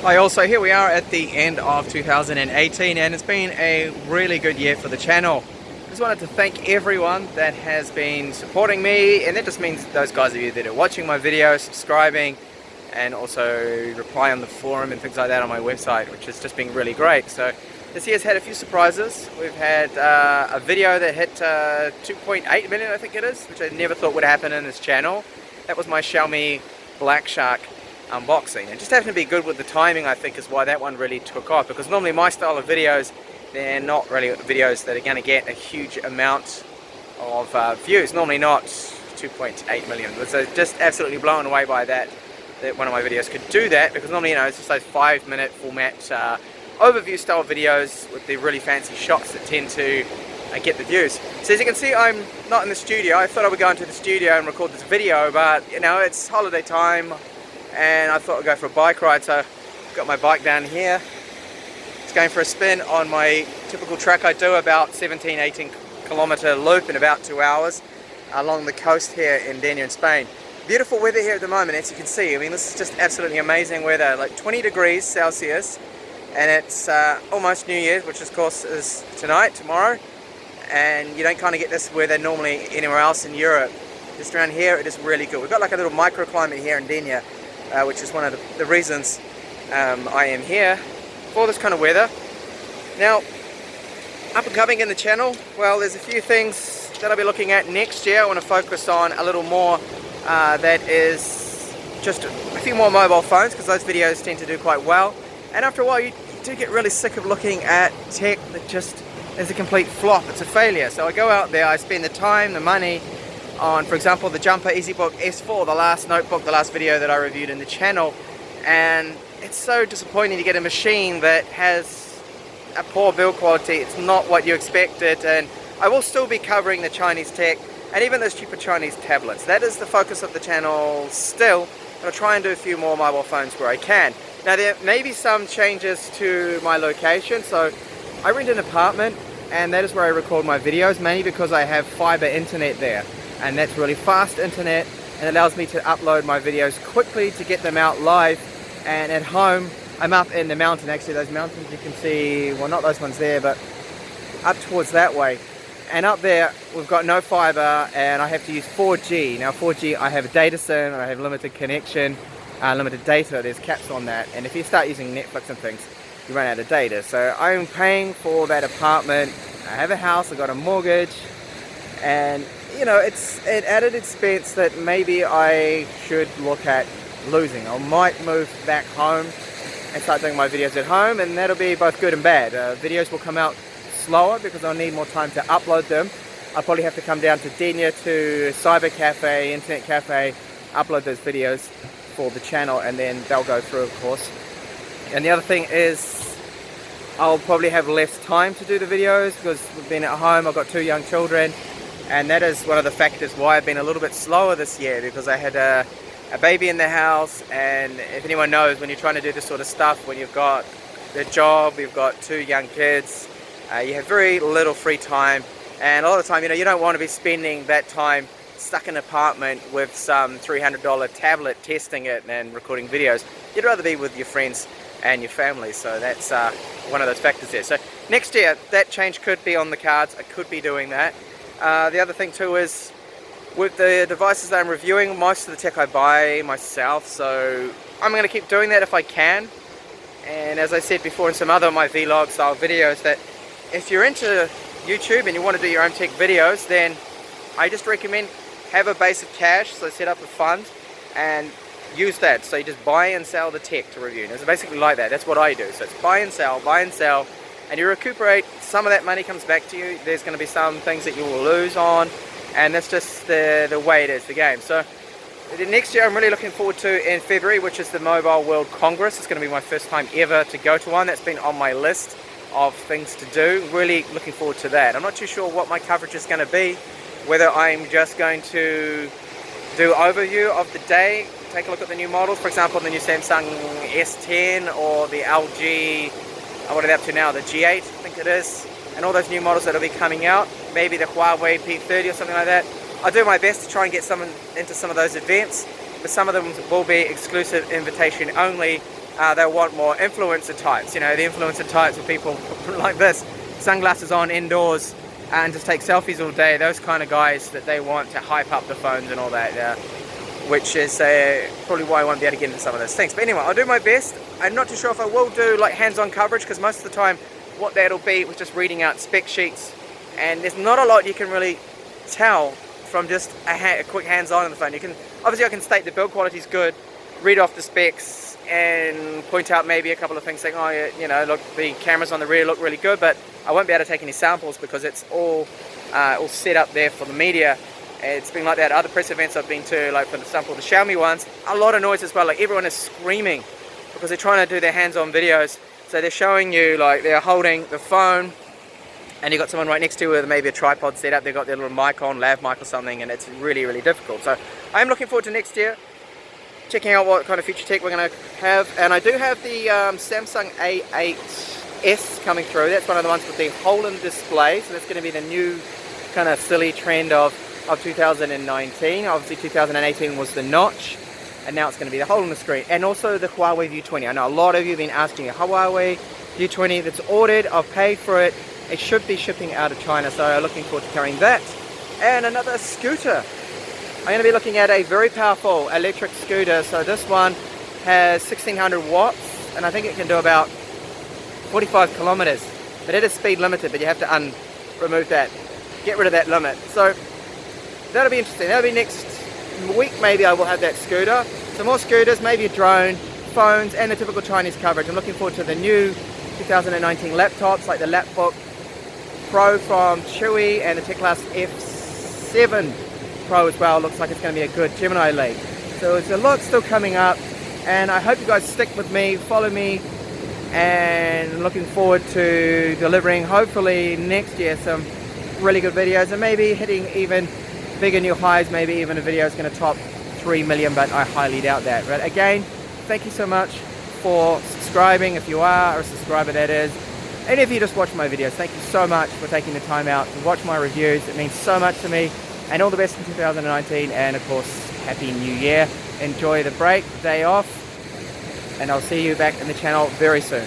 Hi, also here we are at the end of 2018 and it's been a really good year for the channel. Just wanted to thank everyone that has been supporting me, and that just means those guys of you that are watching my videos, subscribing, and also reply on the forum and things like that on my website, which has just been really great. So this year's had a few surprises. We've had a video that hit 2.8 million, I think it is, which I never thought would happen in this channel. That was my Xiaomi Black Shark unboxing. It just happened to be good with the timing, I think, is why that one really took off, because normally my style of videos, they're not really videos that are going to get a huge amount of views, normally not 2.8 million. So just absolutely blown away by that one of my videos could do that, because normally, you know, it's just those 5-minute format overview style videos with the really fancy shots that tend to get the views. So as you can see, I'm not in the studio. I thought I would go into the studio and record this video, but you know, it's holiday time and I thought I'd go for a bike ride. So I've got my bike down here. It's going for a spin on my typical track I do, about 17-18 kilometer loop in about 2 hours along the coast here in Denia in Spain. Beautiful weather here at the moment, as you can see. I mean, this is just absolutely amazing weather, like 20 degrees Celsius, and it's almost New Year's, which of course is tonight, tomorrow, and you don't kind of get this weather normally anywhere else in Europe. Just around here it is really good. We've got like a little microclimate here in Denia, which is one of the reasons I am here for this kind of weather. Now, up and coming in the channel, well, there's a few things that I'll be looking at next year. I want to focus on a little more that is just a few more mobile phones, because those videos tend to do quite well. And after a while you do get really sick of looking at tech that just is a complete flop. It's a failure. So I go out there, I spend the time, the money on, for example, the Jumper EasyBook S4, the last notebook, the last video that I reviewed in the channel, and it's so disappointing to get a machine that has a poor build quality. It's not what you expected, and I will still be covering the Chinese tech and even those cheaper Chinese tablets. That is the focus of the channel still, and I'll try and do a few more mobile phones where I can. Now, there may be some changes to my location. So I rent an apartment, and that is where I record my videos, mainly because I have fiber internet there, and that's really fast internet, and it allows me to upload my videos quickly to get them out live. And at home, I'm up in the mountain. Actually, those mountains you can see, well, not those ones there, but up towards that way. And up there, we've got no fiber, and I have to use 4G. Now 4G, I have a data sim, and I have limited connection, limited data. There's caps on that, and if you start using Netflix and things, you run out of data. So I'm paying for that apartment. I have a house, I've got a mortgage, and you know, it's an added expense that maybe I should look at losing. I might move back home and start doing my videos at home, and that'll be both good and bad. Videos will come out slower because I'll need more time to upload them. I'll probably have to come down to Denia to Cyber Cafe, Internet Cafe, upload those videos for the channel, and then they'll go through, of course. And the other thing is, I'll probably have less time to do the videos because we've been at home. I've got 2 young children, and that is one of the factors why I've been a little bit slower this year, because I had a baby in the house. And if anyone knows, when you're trying to do this sort of stuff, when you've got a job, you've got 2 young kids, you have very little free time, and a lot of the time, you know, you don't want to be spending that time stuck in an apartment with some $300 tablet testing it and recording videos. You'd rather be with your friends and your family. So that's one of those factors there. So next year, that change could be on the cards. I could be doing that. The other thing too is, with the devices that I'm reviewing, most of the tech I buy myself, so I'm going to keep doing that if I can. And as I said before in some other of my vlog style videos, that if you're into YouTube and you want to do your own tech videos, then I just recommend have a base of cash, so set up a fund and use that. So you just buy and sell the tech to review. And it's basically like that. That's what I do. So it's buy and sell, and you recuperate. Some of that money comes back to you. There's going to be some things that you will lose on, and that's just the way it is, the game. So the next year I'm really looking forward to in February, which is the Mobile World Congress. It's going to be my first time ever to go to one. That's been on my list of things to do. Really looking forward to that. I'm not too sure what my coverage is going to be, whether I'm just going to do overview of the day, take a look at the new models, for example the new Samsung S10 or the LG, what are they up to now, the G8 I think it is, and all those new models that will be coming out, maybe the Huawei P30 or something like that. I'll do my best to try and get into some of those events, but some of them will be exclusive invitation only they'll want more influencer types. You know, the influencer types are people like this, sunglasses on indoors and just take selfies all day. Those kind of guys that they want to hype up the phones and all that, which is probably why I won't be able to get into some of those things. But anyway, I'll do my best. I'm not too sure if I will do like hands-on coverage, because most of the time what that'll be was just reading out spec sheets, and there's not a lot you can really tell from just a quick hands-on the phone. You can obviously, I can state the build quality is good, read off the specs, and point out maybe a couple of things saying, oh yeah, you know, look, the cameras on the rear look really good, but I won't be able to take any samples because it's all set up there for the media. It's been like that at other press events I've been to, like for example the Xiaomi ones, a lot of noise as well. Like everyone is screaming because they're trying to do their hands-on videos. So they're showing you, like they're holding the phone and you've got someone right next to you with maybe a tripod set up, they've got their little mic on, lav mic or something, and it's really, really difficult. So I'm looking forward to next year, checking out what kind of future tech we're going to have. And I do have the Samsung A8S coming through. That's one of the ones with the hole-in display, so that's going to be the new kind of silly trend of 2019. Obviously 2018 was the notch, and now it's going to be the hole in the screen. And also the Huawei View 20. I know a lot of you have been asking, a Huawei View 20 that's ordered, I've paid for it. It should be shipping out of China, so I'm looking forward to carrying that. And another scooter. I'm going to be looking at a very powerful electric scooter. So this one has 1600 watts, and I think it can do about 45 kilometers. But it is speed limited, but you have to remove that, get rid of that limit. So that'll be interesting. That'll be next week, maybe I will have that scooter. Some more scooters, maybe a drone, phones, and the typical Chinese coverage. I'm looking forward to the new 2019 laptops, like the Lapbook Pro from Chewy and the TechTablets F7 Pro as well. Looks like it's going to be a good Gemini lead. So there's a lot still coming up, and I hope you guys stick with me, follow me, and looking forward to delivering hopefully next year some really good videos, and maybe hitting even bigger new highs. Maybe even a video is going to top 3 million, but I highly doubt that. But again, thank you so much for subscribing, if you are a subscriber that is, and if you just watch my videos, thank you so much for taking the time out to watch my reviews. It means so much to me, and all the best in 2019, and of course Happy New Year. Enjoy the break, day off, and I'll see you back in the channel very soon.